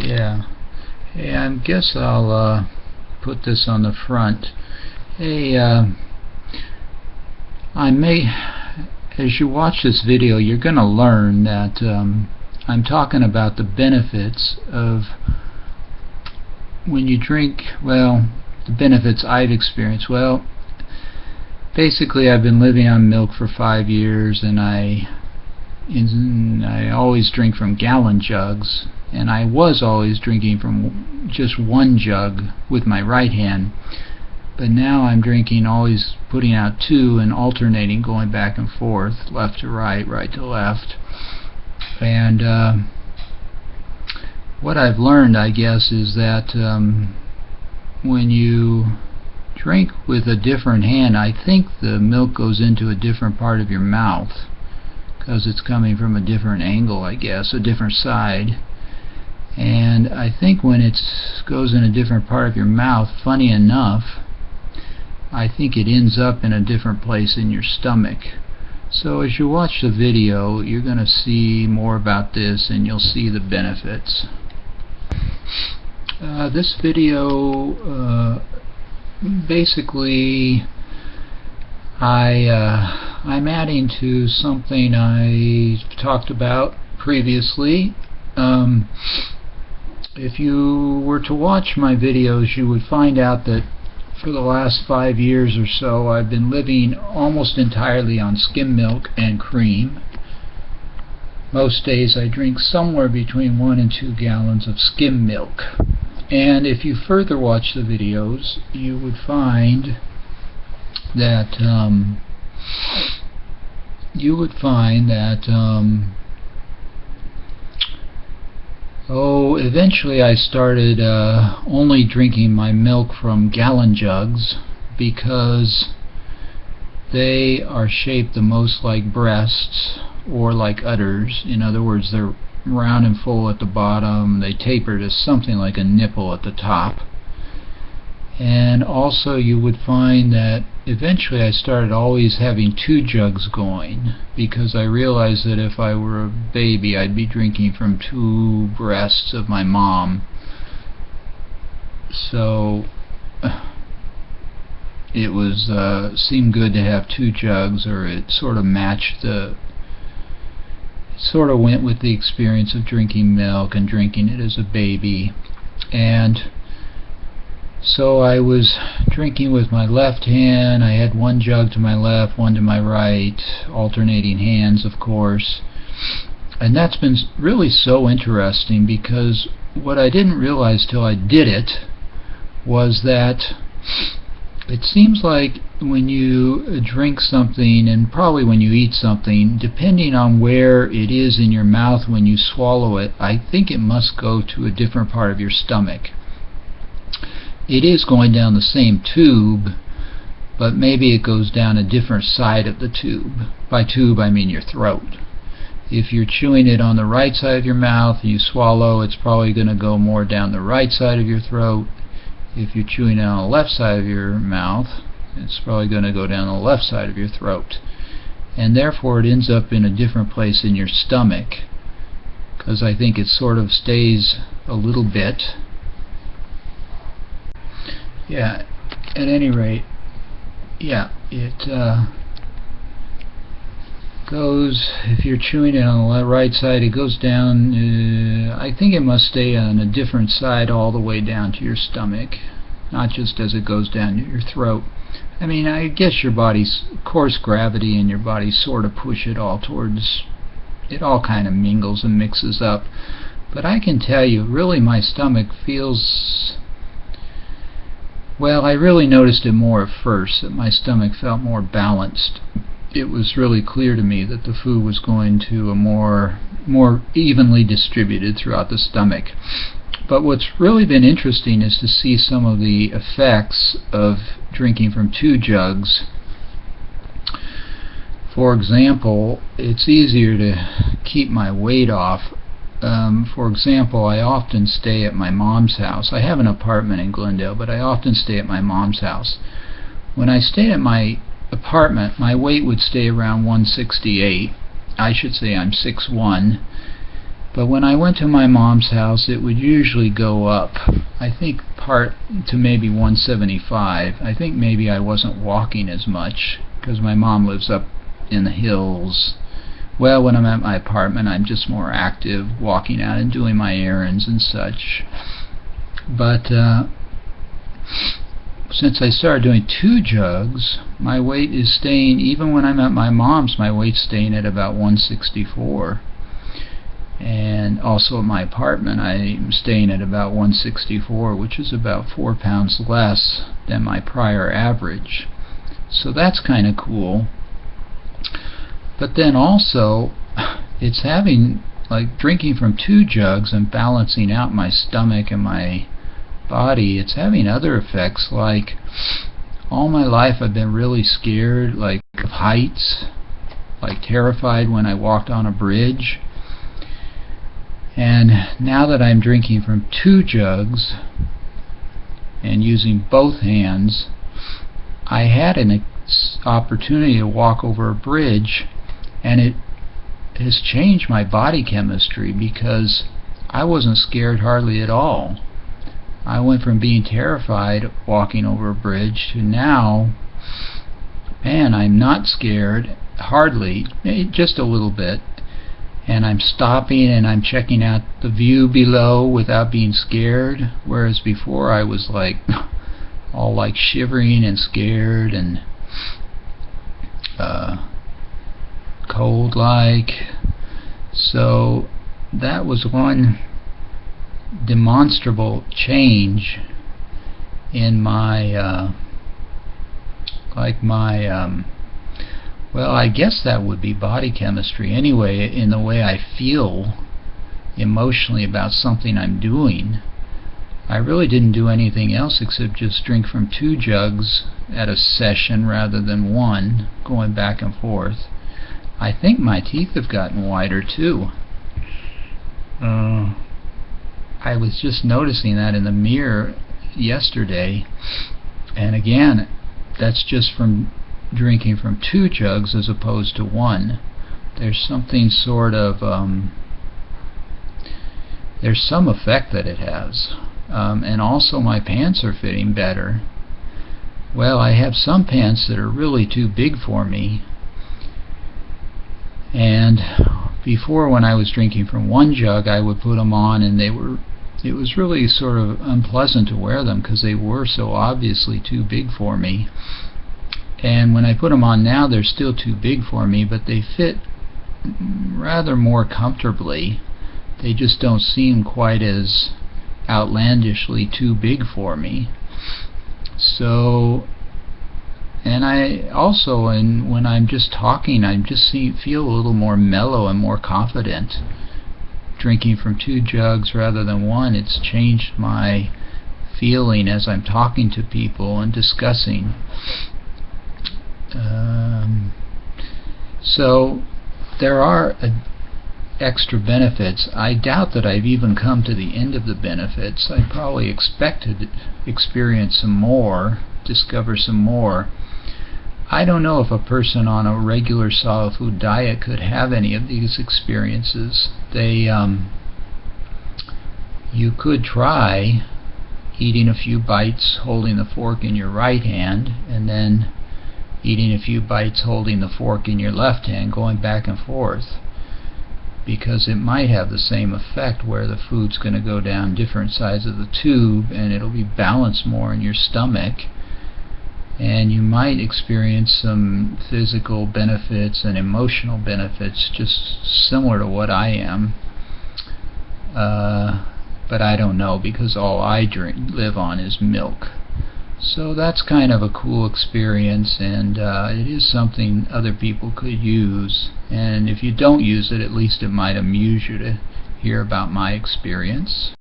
Yeah. Hey, I guess I'll put this on the front. Hey, as you watch this video, you're going to learn that I'm talking about the benefits of when you drink, well, the benefits I've experienced. Well, basically I've been living on milk for 5 years, and I always drink from gallon jugs, and I was always drinking from just one jug with my right hand, but now I'm drinking, always putting out two and alternating, going back and forth, left to right, right to left. And what I've learned, I guess, is that when you drink with a different hand, I think the milk goes into a different part of your mouth because it's coming from a different angle, I guess, a different side. And I think when it goes in a different part of your mouth, funny enough, I think it ends up in a different place in your stomach. So as you watch the video, you're going to see more about this, and you'll see the benefits. This video, basically, I'm adding to something I talked about previously. If you were to watch my videos, you would find out that for the last 5 years or so, I've been living almost entirely on skim milk and cream. Most days I drink somewhere between 1 and 2 gallons of skim milk. And if you further watch the videos, you would find that eventually I started only drinking my milk from gallon jugs because they are shaped the most like breasts or like udders. In other words, they're round and full at the bottom. They taper to something like a nipple at the top. And also you would find that eventually I started always having 2 jugs going, because I realized that if I were a baby I'd be drinking from 2 breasts of my mom. So it was seemed good to have 2 jugs, or it sort of matched sort of went with the experience of drinking milk and drinking it as a baby. And so I was drinking with my left hand. I had 1 jug to my left, 1 to my right, alternating hands, of course. And that's been really so interesting, because what I didn't realize till I did it was that it seems like when you drink something, and probably when you eat something, depending on where it is in your mouth when you swallow it, I think it must go to a different part of your stomach. It is going down the same tube, but maybe it goes down a different side of the tube. By tube, I mean your throat. If you're chewing it on the right side of your mouth, you swallow, it's probably going to go more down the right side of your throat. If you're chewing it on the left side of your mouth, it's probably going to go down the left side of your throat. And therefore it ends up in a different place in your stomach, because I think it sort of stays a little bit. Yeah, at any rate, yeah, it goes, if you're chewing it on the right side, it goes down, I think it must stay on a different side all the way down to your stomach, not just as it goes down to your throat. I mean, I guess your body's, of course, gravity and your body sort of push it all towards, it all kind of mingles and mixes up. But I can tell you, really, my stomach feels, well, I really noticed it more at first, that my stomach felt more balanced. It was really clear to me that the food was going to a more evenly distributed throughout the stomach. But what's really been interesting is to see some of the effects of drinking from 2 jugs. For example, it's easier to keep my weight off. For example, I often stay at my mom's house. I have an apartment in Glendale, but I often stay at my mom's house. When I stayed at my apartment, my weight would stay around 168. I should say I'm 6'1", But when I went to my mom's house, it would usually go up, I think, part to maybe 175. I think maybe I wasn't walking as much because my mom lives up in the hills. Well, when I'm at my apartment, I'm just more active, walking out and doing my errands and such. But since I started doing 2 jugs, my weight is staying, even when I'm at my mom's, my weight's staying at about 164. And also at my apartment, I'm staying at about 164, which is about 4 pounds less than my prior average. So that's kind of cool. But then also, it's having, like, drinking from 2 jugs and balancing out my stomach and my body, it's having other effects. Like, all my life I've been really scared, like, of heights, like terrified when I walked on a bridge. And now that I'm drinking from 2 jugs and using both hands, I had an opportunity to walk over a bridge, and it has changed my body chemistry because I wasn't scared hardly at all. I went from being terrified walking over a bridge to now, man, I'm not scared, hardly, just a little bit. And I'm stopping and I'm checking out the view below without being scared, whereas before I was like all like shivering and scared and cold like. So that was one demonstrable change in my well, I guess that would be body chemistry anyway, in the way I feel emotionally about something I'm doing. I really didn't do anything else except just drink from 2 jugs at a session rather than 1, going back and forth. I think my teeth have gotten whiter too. I was just noticing that in the mirror yesterday, and again, that's just from drinking from 2 jugs as opposed to 1. There's something sort of there's some effect that it has. And also my pants are fitting better. Well, I have some pants that are really too big for me, and before, when I was drinking from 1 jug, I would put them on and it was really sort of unpleasant to wear them because they were so obviously too big for me. And when I put them on now, they're still too big for me, but they fit rather more comfortably. They just don't seem quite as outlandishly too big for me. So, and I also, when I'm just talking, I just feel a little more mellow and more confident. Drinking from 2 jugs rather than 1, it's changed my feeling as I'm talking to people and discussing. So there are extra benefits. I doubt that I've even come to the end of the benefits. I probably expect to experience some more, discover some more. I don't know if a person on a regular solid food diet could have any of these experiences. You could try eating a few bites holding the fork in your right hand, and then eating a few bites holding the fork in your left hand, going back and forth, because it might have the same effect where the food's going to go down different sides of the tube and it'll be balanced more in your stomach, and you might experience some physical benefits and emotional benefits just similar to what I am. But I don't know, because all I live on is milk. So that's kind of a cool experience, and it is something other people could use. And if you don't use it, at least it might amuse you to hear about my experience.